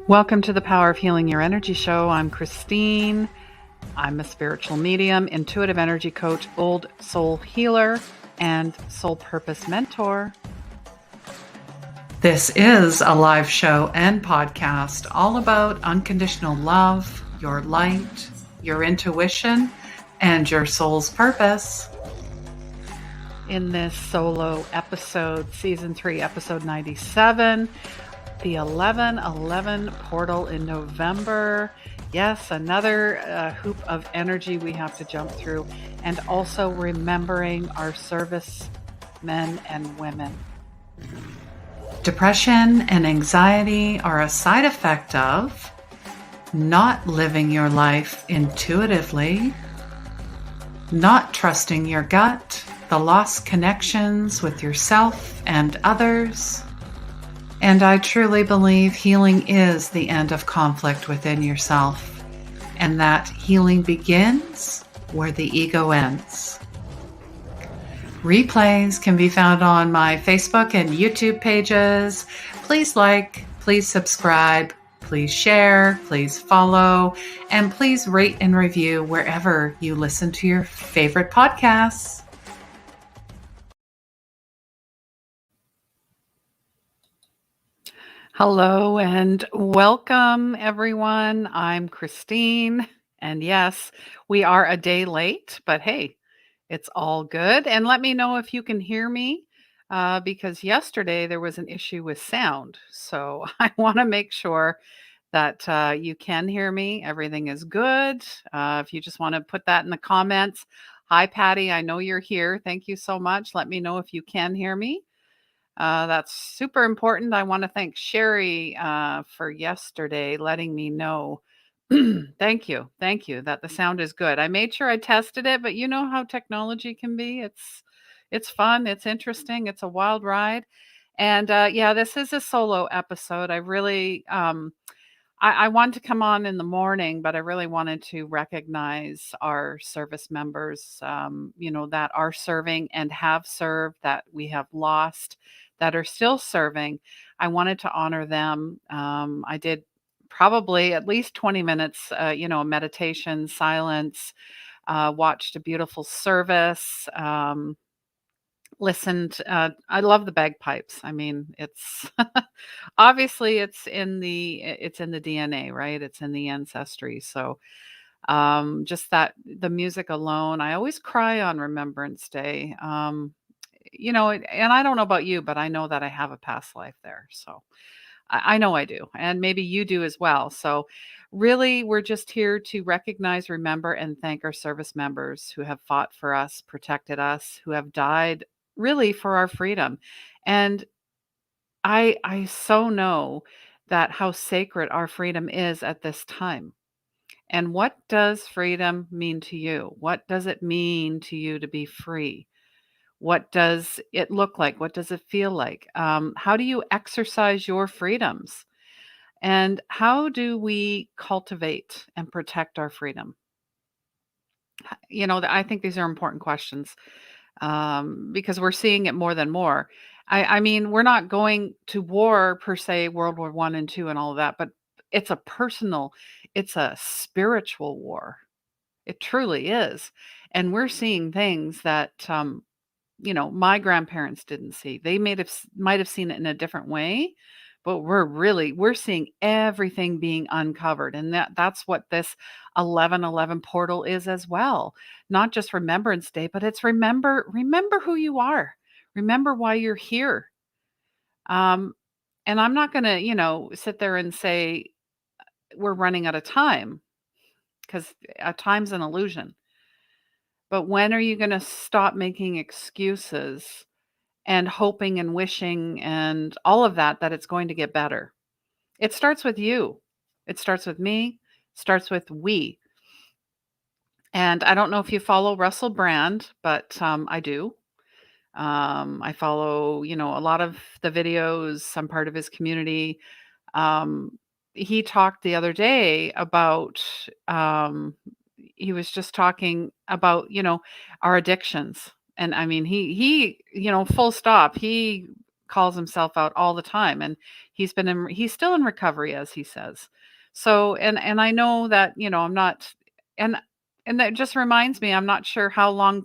Welcome to the Power of Healing Your Energy show. I'm Christine. I'm a spiritual medium, intuitive energy coach, old soul healer, and soul purpose mentor. This is a live show and podcast all about unconditional love, your light, your intuition, and your soul's purpose. In this solo episode, season 3, episode 97, the 11/11 portal in November. Yes, another hoop of energy we have to jump through, and also remembering our service men and women. Depression and anxiety are a side effect of not living your life intuitively, not trusting your gut, the lost connections with yourself and others. And I truly believe healing is the end of conflict within yourself, and that healing begins where the ego ends. Replays can be found on my Facebook and YouTube pages. Please like, please subscribe, please share, please follow, and please rate and review wherever you listen to your favorite podcasts. Hello and welcome, everyone. I'm Christine, and yes, we are a day late, but hey, it's all good. And let me know if you can hear me, because yesterday there was an issue with sound. So I want to make sure that you can hear me. Everything is good. If you just want to put that in the comments. Hi, Patty. I know you're here. Thank you so much. Let me know if you can hear me. That's super important. I want to thank Sherry for yesterday letting me know. Thank you. Thank you that the sound is good. I made sure I tested it, but you know how technology can be. It's fun, it's interesting, it's a wild ride. And yeah, this is a solo episode. I wanted to come on in the morning, but I really wanted to recognize our service members, that are serving and have served, that we have lost, that are still serving. I wanted to honor them. I did probably at least 20 minutes, meditation, silence, watched a beautiful service. Listened, I love the bagpipes. I mean, it's obviously it's in the DNA, right? It's in the ancestry. So, just that the music alone, I always cry on Remembrance Day. And I don't know about you, but I know that I have a past life there. So, I know I do, and maybe you do as well. So, really, we're just here to recognize, remember, and thank our service members who have fought for us, protected us, who have died really for our freedom. And I so know that how sacred our freedom is at this time. And what does freedom mean to you? What does it mean to you to be free? What does it look like? What does it feel like? How do you exercise your freedoms? And how do we cultivate and protect our freedom? I think these are important questions, because we're seeing it more than more. I mean, we're not going to war per se, World War One and Two and all of that, but it's a personal, it's a spiritual war. It truly is. And we're seeing things that my grandparents didn't see. They might have seen it in a different way, but we're seeing everything being uncovered. And that's what this 11/11 portal is as well. Not just Remembrance Day, but it's remember who you are. Remember why you're here. Um, and I'm not going to, sit there and say we're running out of time, because time's an illusion. But when are you going to stop making excuses and hoping and wishing and all of that it's going to get better? It starts with you. It starts with me. It starts with we. And I don't know if you follow Russell Brand, but I do. I follow, a lot of the videos. I'm part of his community. Um, he talked the other day about, he was just talking about, our addictions. And I mean, he, full stop. He calls himself out all the time, and he's still in recovery, as he says. So, and I know that, I'm not, and and that just reminds me, I'm not sure how long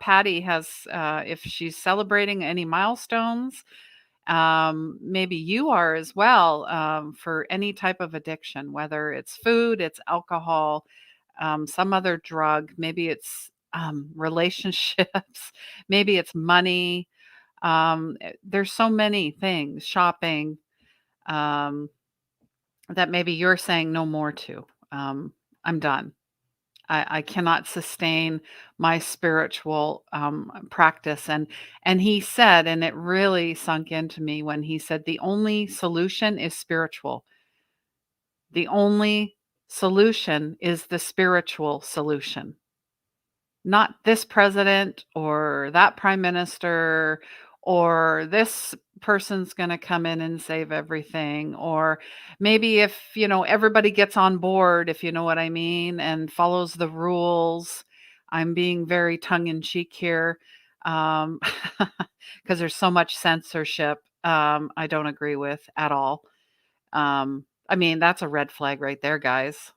Patty has, if she's celebrating any milestones. Maybe you are as well, for any type of addiction, whether it's food, it's alcohol, some other drug, maybe it's relationships, maybe it's money. There's so many things, shopping, um, that maybe you're saying no more to. I'm done. I cannot sustain my spiritual practice. And he said, and it really sunk into me when he said, the only solution is spiritual. The only solution is the spiritual solution. Not this president or that prime minister or this person's going to come in and save everything, or maybe if, everybody gets on board, if you know what I mean, and follows the rules. I'm being very tongue in cheek here, um because there's so much censorship, I don't agree with at all. I mean, that's a red flag right there, guys,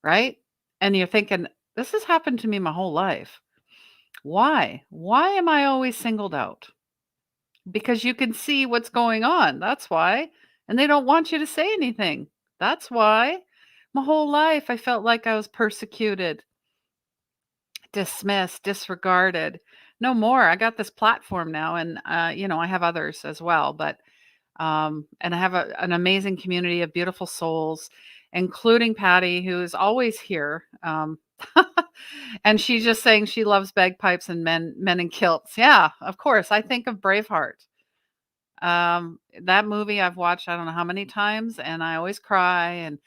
right? And you're thinking, this has happened to me my whole life. Why? Why am I always singled out? Because you can see what's going on. That's why. And they don't want you to say anything. That's why. My whole life, I felt like I was persecuted, dismissed, disregarded. No more. I got this platform now, and I have others as well. But and I have an amazing community of beautiful souls, including Patty, who is always here. And she's just saying she loves bagpipes and men in kilts. Yeah, of course. I think of Braveheart. That movie I've watched I don't know how many times, and I always cry, and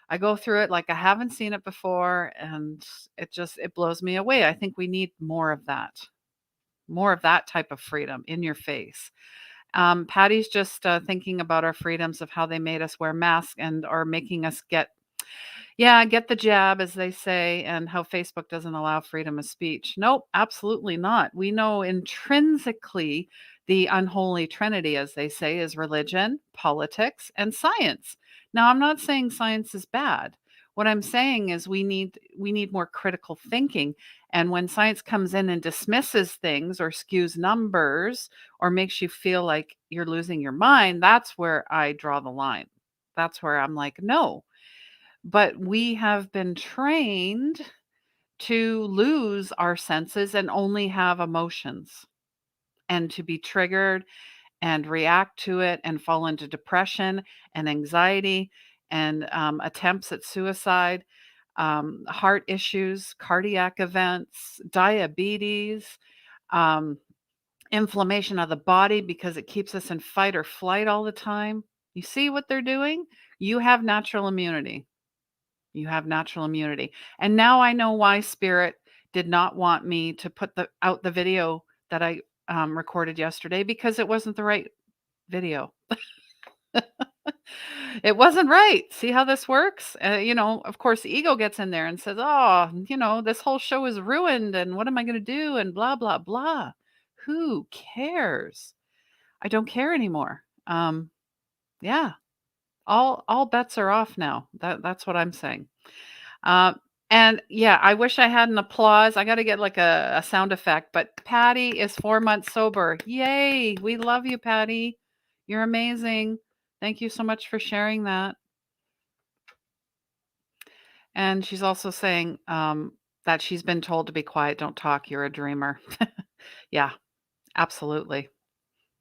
I go through it like I haven't seen it before, and it blows me away. I think we need more of that. More of that type of freedom in your face. Patty's just thinking about our freedoms, of how they made us wear masks and are making us get the jab, as they say, and how Facebook doesn't allow freedom of speech. Nope, absolutely not. We know intrinsically the unholy trinity, as they say, is religion, politics, and science. Now, I'm not saying science is bad. What I'm saying is we need more critical thinking. And when science comes in and dismisses things or skews numbers or makes you feel like you're losing your mind, that's where I draw the line. That's where I'm like, no, but we have been trained to lose our senses and only have emotions, and to be triggered and react to it and fall into depression and anxiety and attempts at suicide, heart issues, cardiac events, diabetes, um, inflammation of the body because it keeps us in fight or flight all the time. You see what they're doing? You have natural immunity. You have natural immunity. And now I know why Spirit did not want me to put the video that I recorded yesterday, because it wasn't the right video. It wasn't right. See how this works? Of course, the ego gets in there and says, "Oh, this whole show is ruined, and what am I going to do?" And blah blah blah. Who cares? I don't care anymore. Yeah, all bets are off now. That's what I'm saying. Um, and yeah, I wish I had an applause. I got to get like a sound effect. But Patty is 4 months sober. Yay! We love you, Patty. You're amazing. Thank you so much for sharing that. And she's also saying that she's been told to be quiet, don't talk. You're a dreamer. Yeah, absolutely.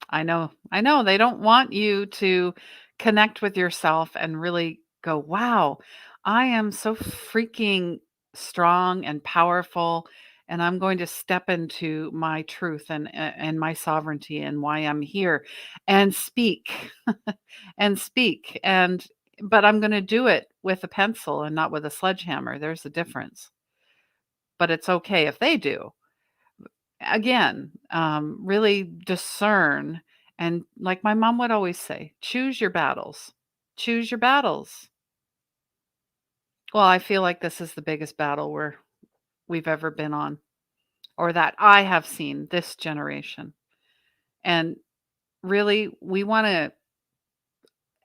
I know. They don't want you to connect with yourself and really go, wow, I am so freaking strong and powerful. And I'm going to step into my truth and my sovereignty and why I'm here and speak and speak. But I'm going to do it with a pencil and not with a sledgehammer. There's a difference. But it's okay if they do. Again, really discern, and like my mom would always say, choose your battles. Choose your battles. Well, I feel like this is the biggest battle we've ever been on, or that I have seen this generation. And really, we want to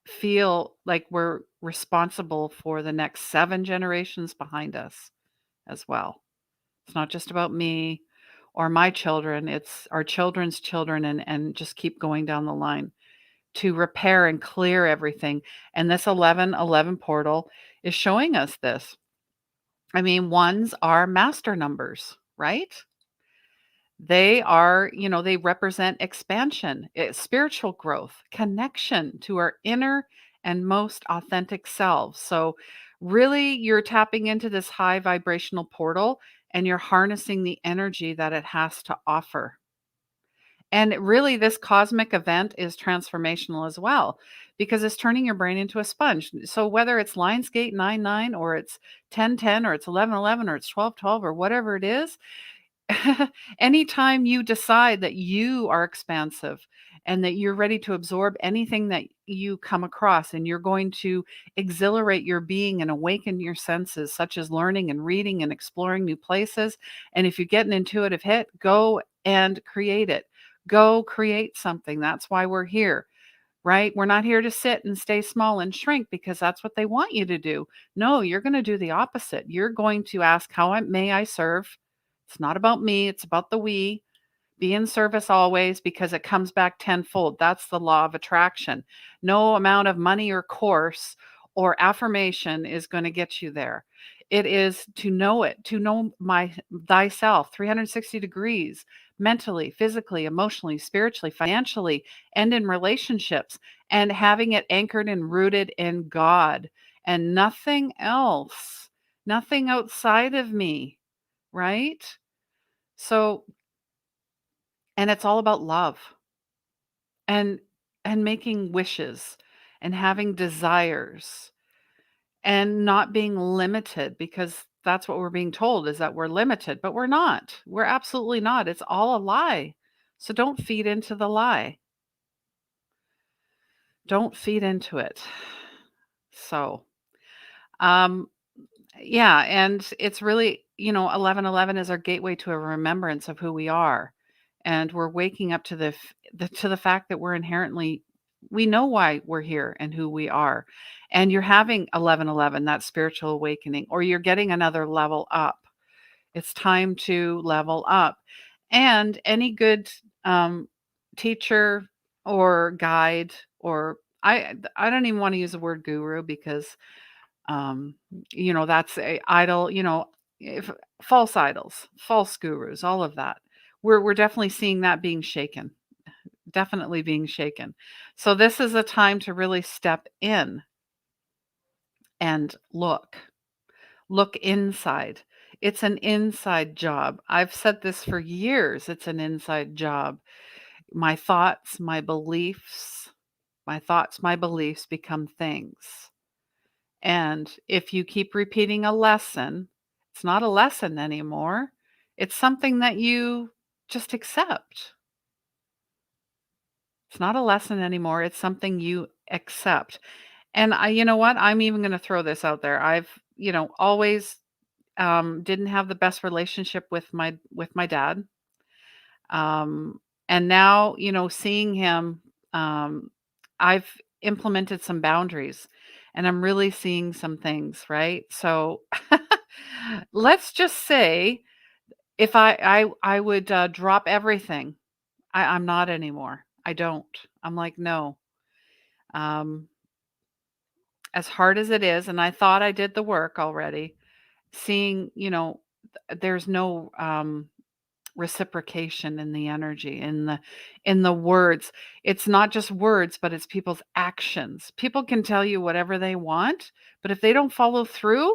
feel like we're responsible for the next 7 generations behind us as well. It's not just about me or my children, it's our children's children, and just keep going down the line to repair and clear everything. And this 1111 portal is showing us this. I mean, ones are master numbers, right? They are, they represent expansion, spiritual growth, connection to our inner and most authentic selves. So, really, you're tapping into this high vibrational portal and you're harnessing the energy that it has to offer. And really, this cosmic event is transformational as well because it's turning your brain into a sponge. So, whether it's Lionsgate 99 or it's 1010 or it's 1111 or it's 1212 or whatever it is, anytime you decide that you are expansive and that you're ready to absorb anything that you come across and you're going to exhilarate your being and awaken your senses, such as learning and reading and exploring new places. And if you get an intuitive hit, go and create it. Go create something. That's why we're here. Right? We're not here to sit and stay small and shrink because that's what they want you to do. No, you're going to do the opposite. You're going to ask, may I serve? It's not about me, it's about the we. Be in service always because it comes back tenfold. That's the law of attraction. No amount of money or course or affirmation is going to get you there. It is to know it, to know my thyself 360 degrees, mentally, physically, emotionally, spiritually, financially, and in relationships, and having it anchored and rooted in God and nothing else, nothing outside of me, right? So, and it's all about love and making wishes and having desires and not being limited because that's what we're being told is that we're limited, but we're not. We're absolutely not. It's all a lie. So don't feed into the lie. Don't feed into it. So, um yeah, and it's really, 1111 is our gateway to a remembrance of who we are. And we're waking up to the fact that we know why we're here and who we are. And you're having 1111, that spiritual awakening, or you're getting another level up. It's time to level up. And any good um, teacher or guide, or I don't even want to use the word guru because um, that's a idol, if false idols, false gurus, all of that. We're definitely seeing that being shaken, definitely being shaken. So this is a time to really step in and look inside. It's an inside job. I've said this for years. It's an inside job. My thoughts, my beliefs become things. And if you keep repeating a lesson, it's not a lesson anymore. It's something that you just accept. It's not a lesson anymore. It's something you accept. And you know what? I'm even going to throw this out there. I've, always didn't have the best relationship with my dad. Um, and now, seeing him, um, I've implemented some boundaries and I'm really seeing some things, right? So let's just say if I would drop everything, I'm not anymore. I don't. I'm like, no. Um, as hard as it is, and I thought I did the work already, seeing, there's no reciprocation in the energy, in the words. It's not just words, but it's people's actions. People can tell you whatever they want, but if they don't follow through,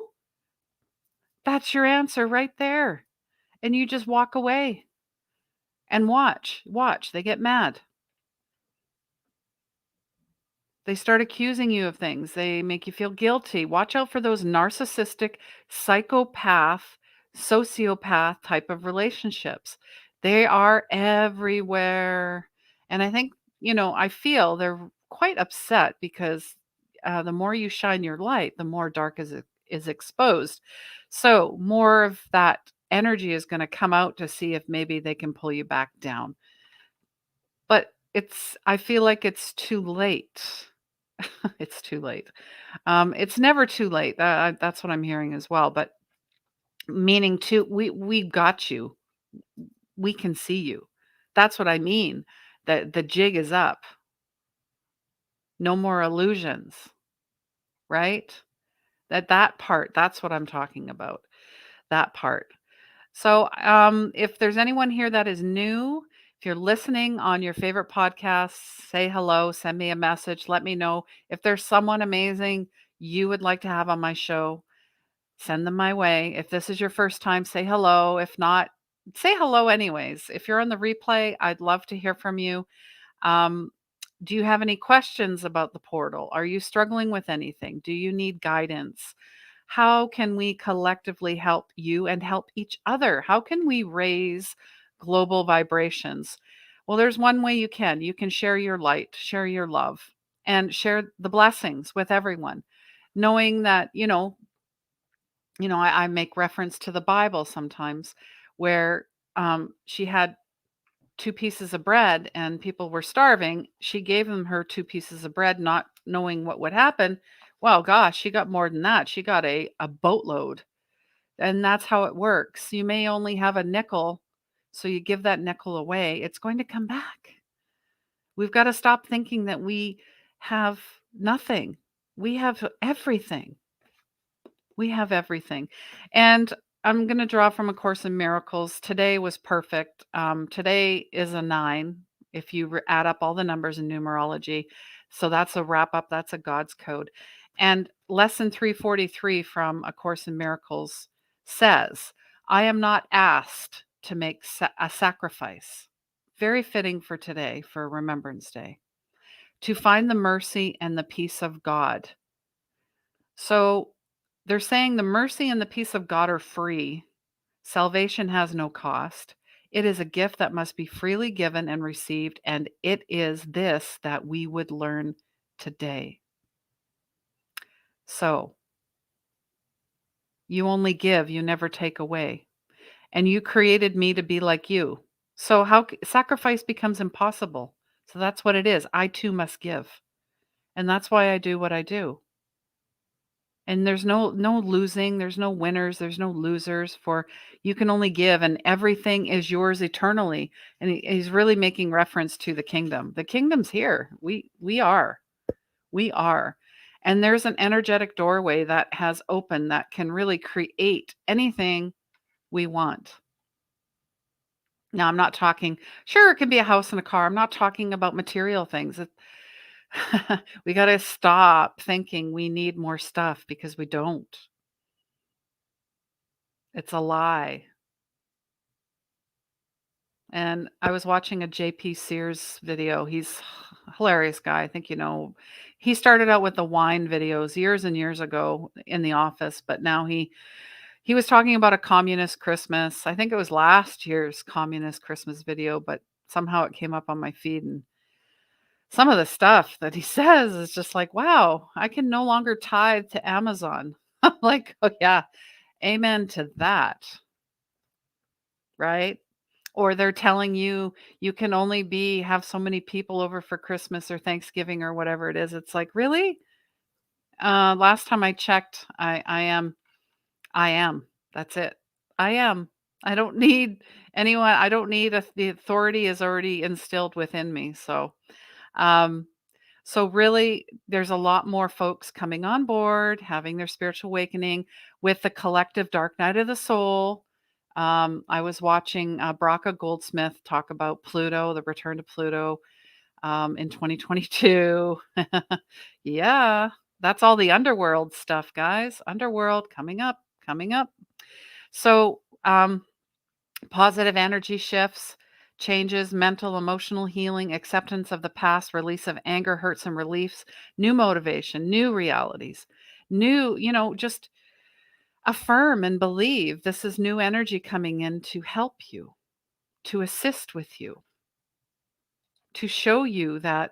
that's your answer right there. And you just walk away and watch. They get mad. They start accusing you of things. They make you feel guilty. Watch out for those narcissistic, psychopath, sociopath type of relationships. They are everywhere. And I think, I feel they're quite upset because the more you shine your light, the more dark is exposed. So more of that energy is going to come out to see if maybe they can pull you back down. But I feel like it's too late. It's too late. It's never too late. That's what I'm hearing as well, but meaning to we got you. We can see you. That's what I mean. The jig is up. No more illusions, right? That part, that's what I'm talking about. That part. So, if there's anyone here that is new, if you're listening on your favorite podcasts, say hello, send me a message, let me know. If there's someone amazing you would like to have on my show, send them my way. If this is your first time, say hello. If not, say hello anyways. If you're on the replay, I'd love to hear from you. Um, do you have any questions about the portal? Are you struggling with anything? Do you need guidance? How can we collectively help you and help each other? How can we raise global vibrations? Well, there's one way you can. You can share your light, share your love, and share the blessings with everyone. Knowing that, I make reference to the Bible sometimes where she had 2 pieces of bread and people were starving. She gave them her 2 pieces of bread, not knowing what would happen. Well, gosh, she got more than that. She got a boatload. And that's how it works. You may only have a nickel, so you give that nickel away. It's going to come back. We've got to stop thinking that we have nothing. We have everything. We have everything. And I'm going to draw from A Course in Miracles. Today was perfect. Today is a 9 if you add up all the numbers in numerology. So that's a wrap up. That's a God's code. And lesson 343 from A Course in Miracles says, I am not asked to make a sacrifice. Very fitting for today, for Remembrance Day, to find the mercy and the peace of God. So they're saying the mercy and the peace of God are free. Salvation has no cost. It is a gift that must be freely given and received, and it is this that we would learn today. So, you only give, you never take away. And you created me to be like you. So sacrifice becomes impossible. So that's what it is. I too must give. And that's why I do what I do. And there's no losing, there's no winners, there's no losers, for you can only give and everything is yours eternally. And he's really making reference to the kingdom. The kingdom's here. We are. We are. And there's an energetic doorway that has opened that can really create anything we want. Now, I'm not talking, sure, it can be a house and a car. I'm not talking about material things. We got to stop thinking we need more stuff because we don't. It's a lie. And I was watching a JP Sears video. He's a hilarious guy. I think he started out with the wine videos years and years ago in the office, but now he was talking about a communist Christmas. I think it was last year's communist Christmas video, but somehow it came up on my feed, and some of the stuff that he says is just like, wow, I can no longer tithe to Amazon. I'm like, oh yeah, amen to that, right? Or they're telling you you can only have so many people over for Christmas or Thanksgiving or whatever it is. It's like, really? Last time I checked, I am. That's it. I am. I don't need anyone. I don't need the authority is already instilled within me. Um, so really, there's a lot more folks coming on board, having their spiritual awakening with the collective dark night of the soul. I was watching Braca Goldsmith talk about Pluto, the return to Pluto in 2022. Yeah, that's all the underworld stuff, guys. Underworld coming up, coming up. So, positive energy shifts, changes, mental, emotional healing, acceptance of the past, release of anger, hurts, and reliefs, new motivation, new realities, new, just affirm and believe this is new energy coming in to help you, to assist with you, to show you that,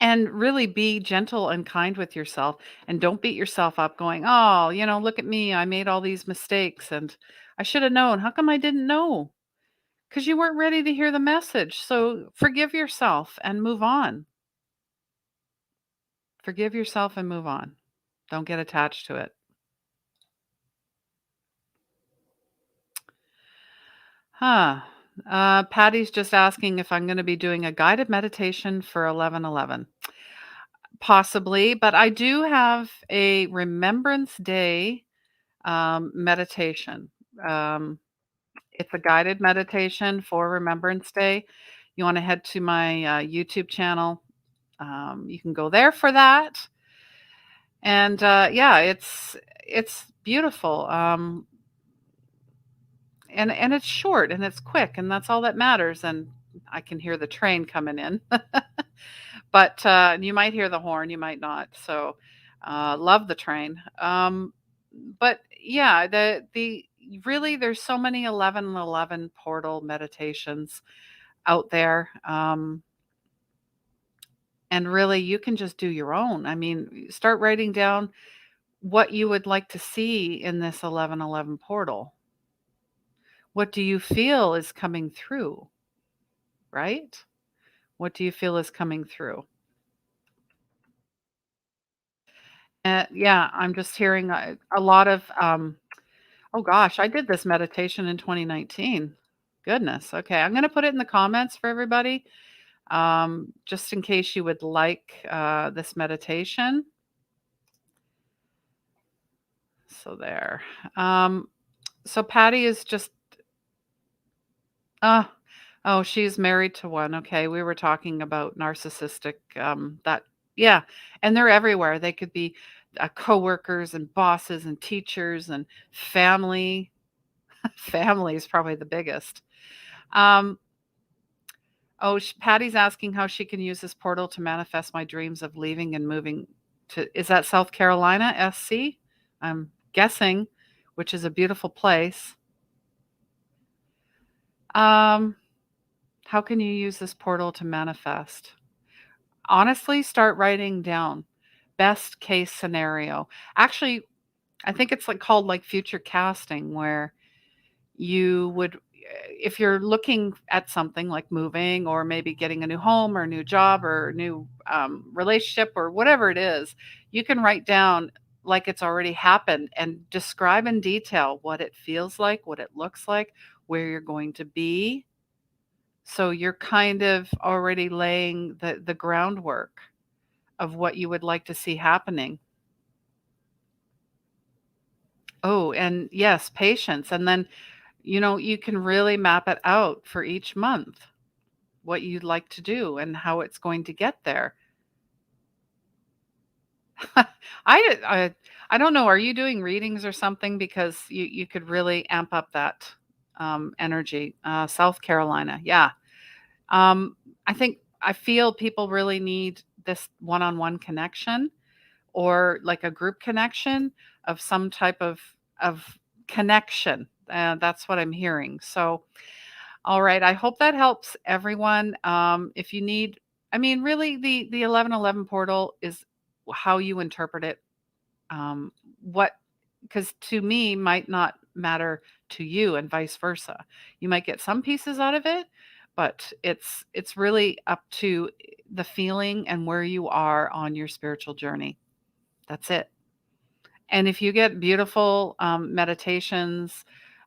and really be gentle and kind with yourself, and don't beat yourself up going, oh, look at me. I made all these mistakes and I should have known. How come I didn't know? because you weren't ready to hear the message. So forgive yourself and move on. Forgive yourself and move on. Don't get attached to it. Huh. Patty's just asking if I'm going to be doing a guided meditation for 11/11. Possibly, but I do have a Remembrance Day meditation. Um, it's a guided meditation for Remembrance Day. You want to head to my YouTube channel. You can go there for that. And yeah, it's beautiful. And it's short and it's quick, and that's all that matters. And I can hear the train coming in. But, you might hear the horn, you might not. So, love the train. But yeah, the really there's so many 11:11 portal meditations out there. And really you can just do your own. I mean, start writing down what you would like to see in this 11:11 portal. What do you feel is coming through, right? What do you feel is coming through? Yeah, I'm just hearing a lot of oh gosh, I did this meditation in 2019. Goodness. Okay, I'm gonna put it in the comments for everybody, just in case you would like this meditation. So there. Um, so Patty is just uh oh, she's married to one. Okay, we were talking about narcissistic. That yeah, and they're everywhere. They could be coworkers and bosses and teachers and family. Family is probably the biggest. Um, Oh, Patty's asking how she can use this portal to manifest my dreams of leaving and moving to, is that South Carolina, SC? I'm guessing, which is a beautiful place. Um, how can you use this portal to manifest? Honestly, start writing down best case scenario. Actually, I think it's like called like future casting, where you would, if you're looking at something like moving or maybe getting a new home or a new job or a new relationship or whatever it is, you can write down like it's already happened and describe in detail what it feels like, what it looks like, where you're going to be. So you're kind of already laying the groundwork of what you would like to see happening. Oh, and yes, patience. And then, you can really map it out for each month, what you'd like to do and how it's going to get there. I I don't know, are you doing readings or something? Because you could really amp up that, energy. South Carolina, yeah. Um, I feel people really need this one-on-one connection or like a group connection of some type of connection. That's what I'm hearing. So all right, I hope that helps everyone. If you need, I mean, really, the 11:11 portal is how you interpret it. Um, what, because to me might not matter to you, and vice versa. You might get some pieces out of it, but it's really up to the feeling and where you are on your spiritual journey. That's it. And if you get beautiful, meditations,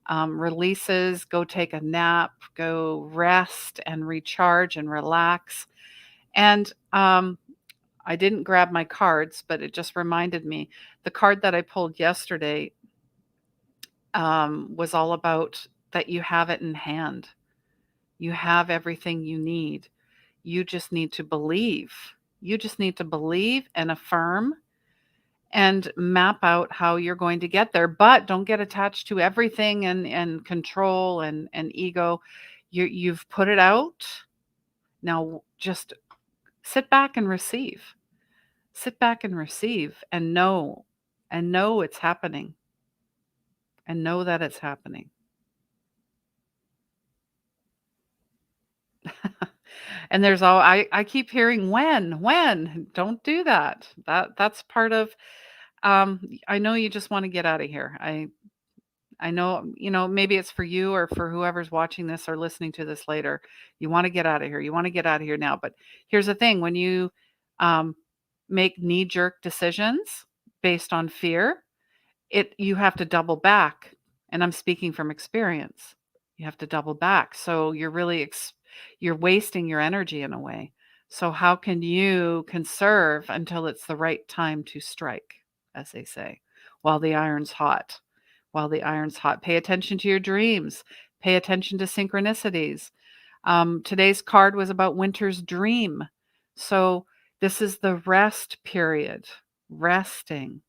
releases, go take a nap, go rest and recharge and relax. And I didn't grab my cards, but it just reminded me the card that I pulled yesterday was all about that you have it in hand. You have everything you need. You just need to believe. You just need to believe and affirm and map out how you're going to get there, but don't get attached to everything and control and ego. You've put it out. Now just sit back and receive. Sit back and receive and know it's happening and know that it's happening. And there's all I keep hearing when, don't do that. That's part of I know you just want to get out of here. I know, maybe it's for you or for whoever's watching this or listening to this later. You want to get out of here. You want to get out of here now. But here's the thing, when you um, make knee jerk decisions based on fear, you have to double back. And I'm speaking from experience. You have to double back. So you're really you're wasting your energy in a way. So how can you conserve until it's the right time to strike, as they say, while the iron's hot? While the iron's hot, pay attention to your dreams. Pay attention to synchronicities. Today's card was about winter's dream. So this is the rest period, resting,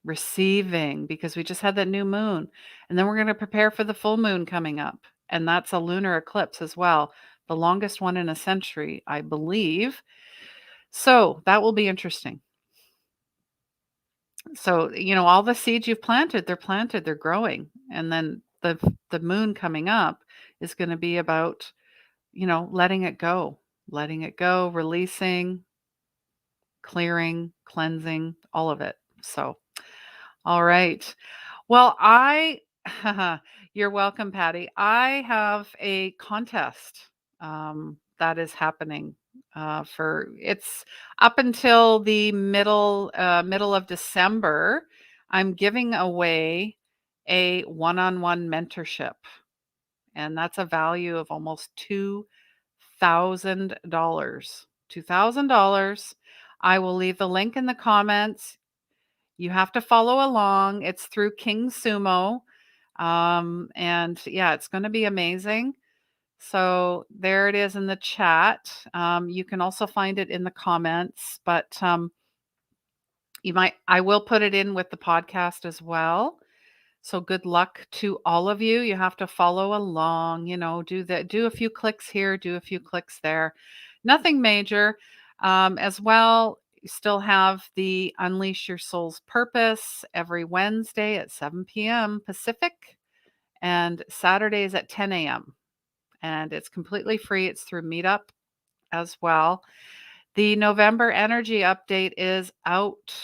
receiving, because we just had that new moon. And then we're going to prepare for the full moon coming up. And that's a lunar eclipse as well, the longest one in a century, I believe. So that will be interesting. So, all the seeds you've planted, they're planted, they're growing. And then the moon coming up is going to be about, letting it go, releasing, clearing, cleansing, all of it. So, all right. Well, you're welcome, Patty. I have a contest that is happening it's up until the middle of December. I'm giving away a one-on-one mentorship, and that's a value of almost $2,000. $2,000. I will leave the link in the comments. You have to follow along. It's through King Sumo. And yeah, it's going to be amazing. So there it is in the chat. You can also find it in the comments, but I will put it in with the podcast as well. So good luck to all of you. You have to follow along, do a few clicks here, do a few clicks there. Nothing major. As well, you still have the Unleash Your Soul's Purpose every Wednesday at 7 p.m. Pacific and Saturdays at 10 a.m. And it's completely free. It's through Meetup as well. The November energy update is out.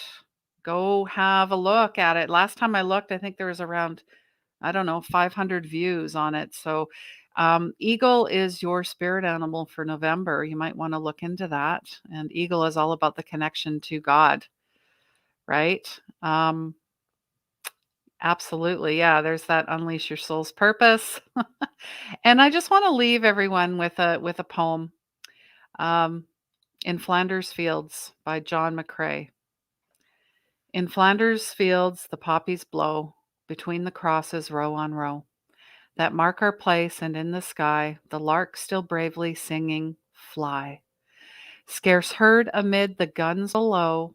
Go have a look at it. Last time I looked, I think there was around, 500 views on it. So eagle is your spirit animal for November. You might want to look into that. And eagle is all about the connection to God, right? Absolutely. Yeah, there's that Unleash Your Soul's Purpose. And I just want to leave everyone with a poem. In Flanders Fields by John McCrae. In Flanders Fields the poppies blow, between the crosses row on row, that mark our place, and in the sky the lark still bravely singing, fly. Scarce heard amid the guns below,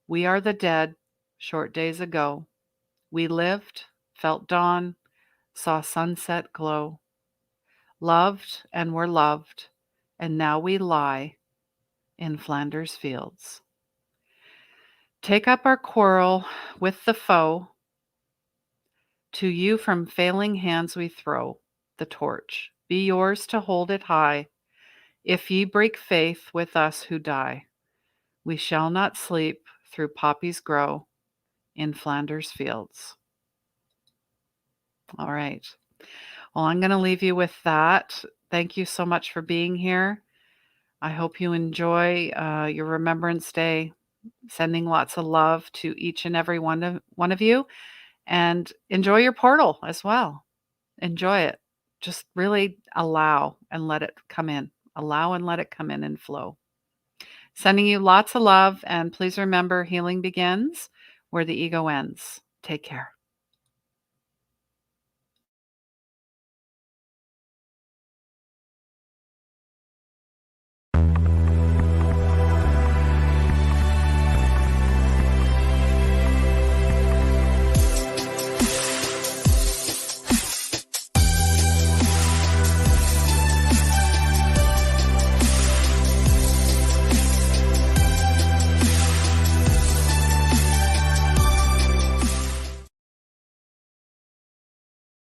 we are the dead, short days ago. We lived, felt dawn, saw sunset glow, loved and were loved, and now we lie in Flanders Fields. Take up our quarrel with the foe. To you from failing hands we throw the torch. Be yours to hold it high. If ye break faith with us who die, we shall not sleep through poppies grow in Flanders Fields. All right. Well, I'm going to leave you with that. Thank you so much for being here. I hope you enjoy your Remembrance Day. Sending lots of love to each and every one of you. And enjoy your portal as well. Enjoy it. Just really allow and let it come in. Allow and let it come in and flow. Sending you lots of love. And please remember, healing begins where the ego ends. Take care.